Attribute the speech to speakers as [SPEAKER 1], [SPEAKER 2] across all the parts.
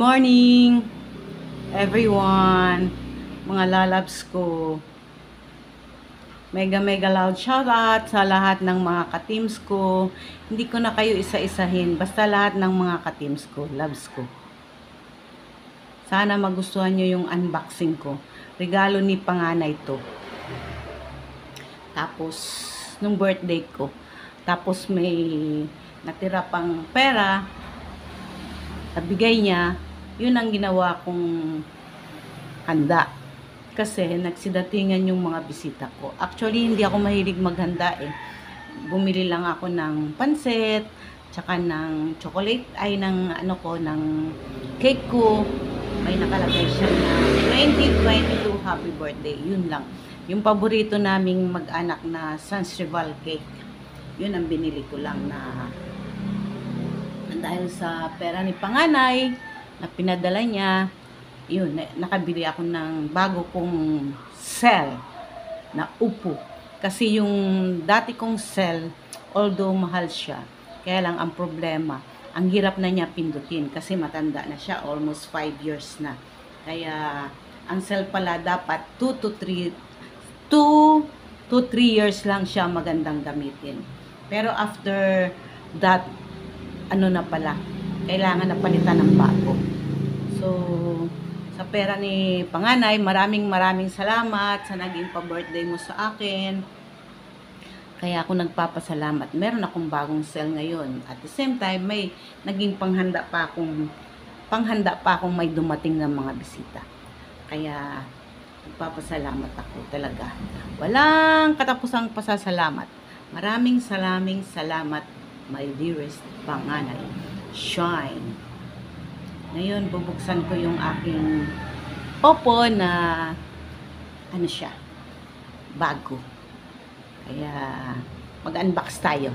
[SPEAKER 1] morning, everyone, mga lalabs ko. Mega loud shoutout sa lahat ng mga ka-teams ko. Hindi ko na kayo isa-isahin, basta lahat ng mga ka-teams ko, loves ko. Sana magustuhan nyo yung unboxing ko. Regalo ni panganay to. Tapos, nung birthday ko. Tapos may natira pang pera. Nabigay niya. Yun ang ginawa kong handa. Kasi nagsidatingan yung mga bisita ko. Actually, hindi ako mahilig maghanda eh. Bumili lang ako ng pansit, tsaka ng chocolate, ay ng ano ko, ng cake ko. May nakalagay siya na 2022 happy birthday. Yun lang. Yung paborito naming mag-anak na Sanseval cake. Yun ang binili ko lang na dahil sa pera ni panganay na pinadala niya, yun, nakabili ako ng bago kong cell na upo. Kasi yung dati kong cell, although mahal siya, kaya lang ang problema, ang hirap na niya pindutin kasi matanda na siya, almost 5 years na. Kaya ang cell pala dapat 2 to 3 years lang siya magandang gamitin. Pero after that, ano na pala, kailangan na palitan ng bago. So, sa pera ni panganay, maraming salamat sa naging pa-birthday mo sa akin. Kaya ako nagpapasalamat. Meron akong bagong cell ngayon. At the same time, may naging panghanda pa akong may dumating ng mga bisita. Kaya nagpapasalamat ako talaga. Walang katapusang pasasalamat. Maraming salamat, my dearest panganay. Shine. Ngayon, bubuksan ko yung aking popo na ano siya, bago. Kaya, mag-unbox tayo.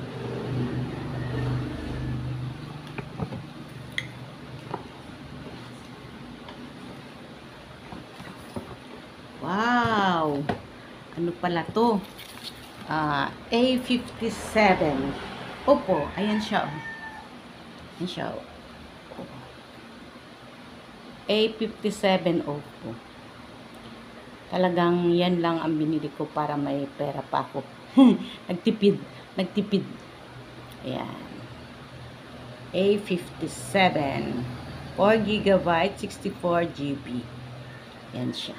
[SPEAKER 1] Wow! Ano pala to? A57. Opo, ayan siya. Ayan siya. A57 Oppo. Talagang yan lang ang binili ko para may pera pa ako. Nagtipid. Ayan. A57. 4GB, 64GB. Yan siya.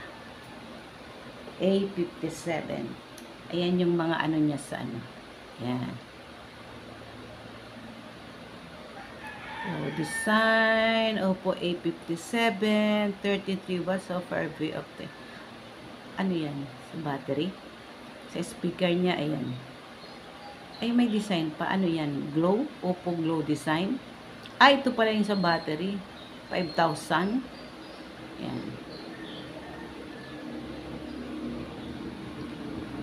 [SPEAKER 1] A57. Ayan yung mga ano niya sa ano. Yan. Design, Oppo A57, 33 watts of RV of the, ano yan, sa battery, sa speaker niya, ayan, ay may design pa, ano yan, glow, Oppo glow design, ito pala yung sa battery, 5,000, ayan,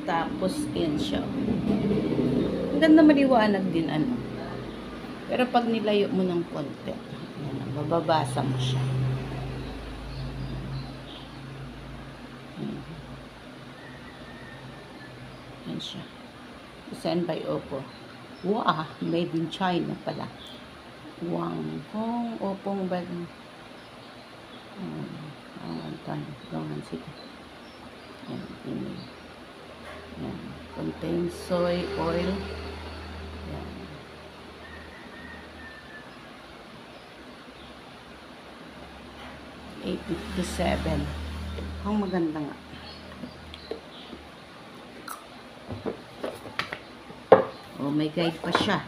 [SPEAKER 1] tapos, ayan siya, ang ganda maliwanag din, ano, pero pag nilayo mo ng konti, yan, mababasa mo siya. Yan siya. Designed by Oppo. Wow! Made in China pala. Wang Hong Oppo mobile. Gangan sila. Yan. Yan. Contains soy oil. Yan. A57. Ang maganda nga. Oh, may guide pa siya.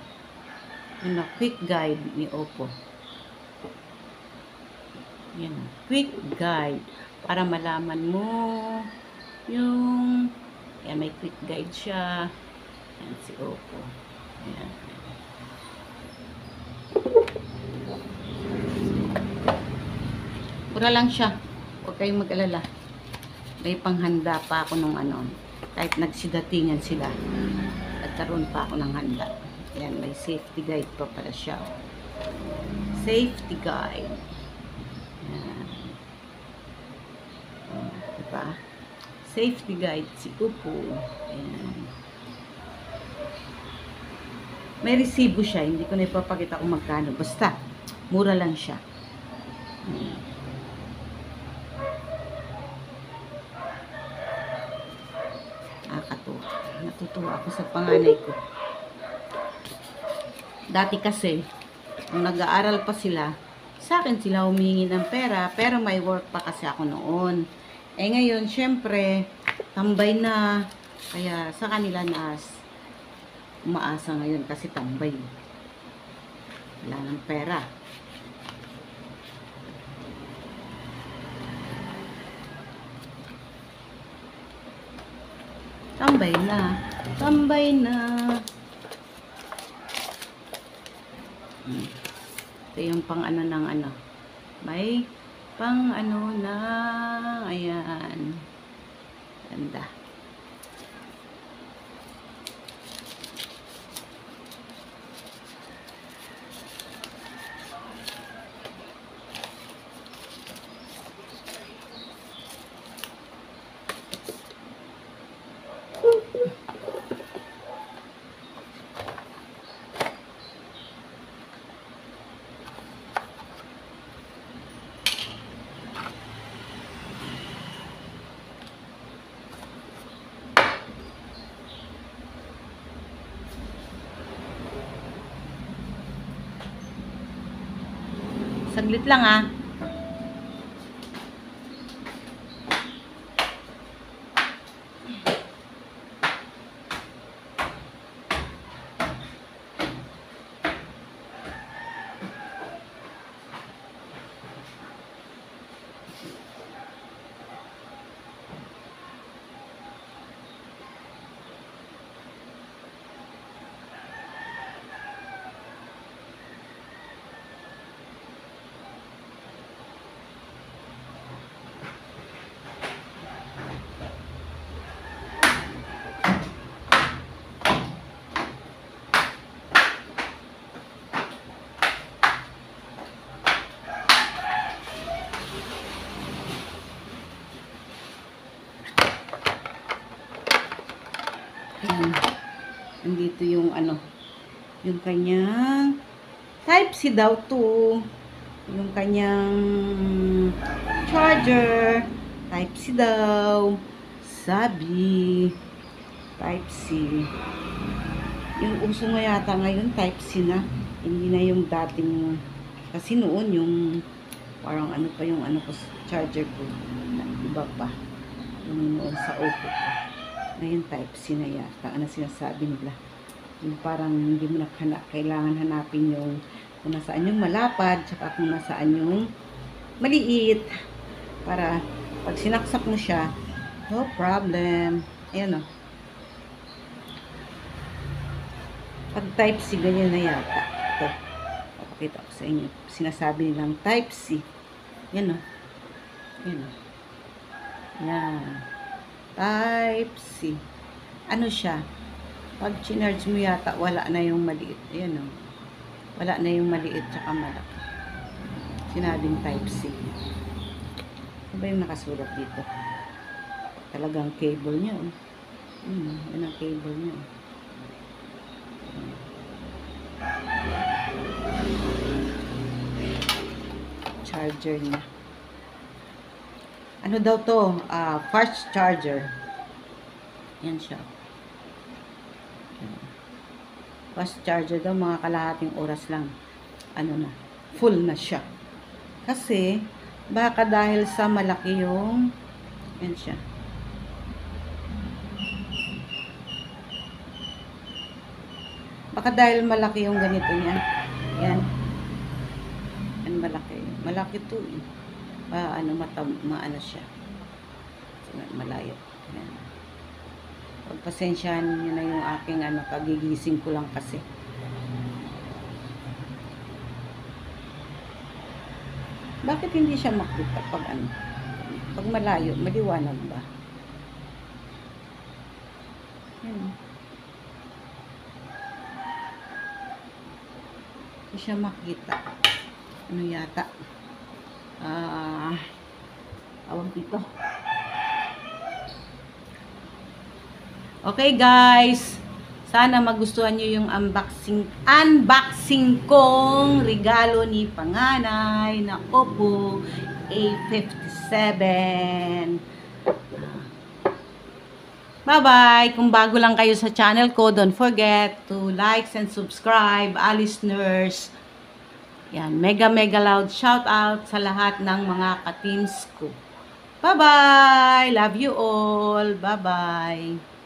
[SPEAKER 1] Ano, quick guide ni Oppo. Yan, quick guide. Para malaman mo yung, yan, may quick guide siya. Yan, si Oppo. Yan. Mura lang siya. Huwag kayong mag-alala. May panghanda pa ako nung ano. Kahit nagsidatingan sila. Nagkaroon pa ako ng handa. Ayan, may safety guide pa pala siya. Safety guide. Ayan. Diba? Safety guide si Oppo. Ayan. May resibo siya. Hindi ko na ipapakita kung magkano. Basta, mura lang siya. Nakakatuwa. Natutuwa ako sa panganay ko. Dati kasi, nung nag-aaral pa sila, sa akin sila humingi ng pera, pero may work pa kasi ako noon. Eh ngayon, syempre, tambay na. Kaya sa kanila na umaasa ngayon kasi tambay. Wala ng pera. Tambay na. Tambay na. Ito yung pang ano ng ano. May pang ano na. Ayan. Ganda. Saglit lang ah. Ayan. Nandito yung ano, yung kanyang Type-C daw to. Yung kanyang charger, Type-C daw. Sabi, Type-C. Yung uso nga yata ngayon, Type-C na. Hindi na yung dating, kasi noon yung, parang ano pa yung ano ko, charger ko. Iba pa. Yung noon sa Oppo ko. Ngayon, Type-C na yata. Ano sinasabi nila? Yung parang hindi mo na kailangan hanapin yung kung nasaan yung malapad, tsaka kung nasaan yung maliit. Para pag sinaksak mo siya, no problem. Ayan o. Pag Type-C, ganyan na yata. Ito. Papakita ko sa inyo. Sinasabi nilang Type-C. Yan o. Yan o. Yan. Type-C. Ano siya? Pag chinarge mo yata, wala na yung maliit. Ayan o. Wala na yung maliit tsaka malaki. Sinabing Type-C. Ano ba yung nakasulat dito? Talagang cable niya o. Yan ang cable niya o. Charger niya. Ano daw to? Fast charger. Yan siya. Fast charger daw, mga kalahating oras lang. Ano na, full na siya. Kasi, baka dahil sa malaki yung, yan siya. Baka dahil malaki yung ganito niya. Yan. Yan malaki. Malaki to eh. Maano siya. Malayo. Yan. Pagpasensyahan niyo na yung aking kagigising ko lang kasi. Bakit hindi siya makita pag pag malayo, maliwanag ba? Yan. Hindi siya makita. Ano yata? Awag dito. Okay guys, Sana magustuhan nyo yung unboxing kong regalo ni panganay na Oppo A57. Bye-bye! Kung bago lang kayo sa channel ko, don't forget to like and subscribe, Alice Nurse. Yan, mega loud shout out sa lahat ng mga ka-teams ko. Bye-bye! Love you all! Bye-bye!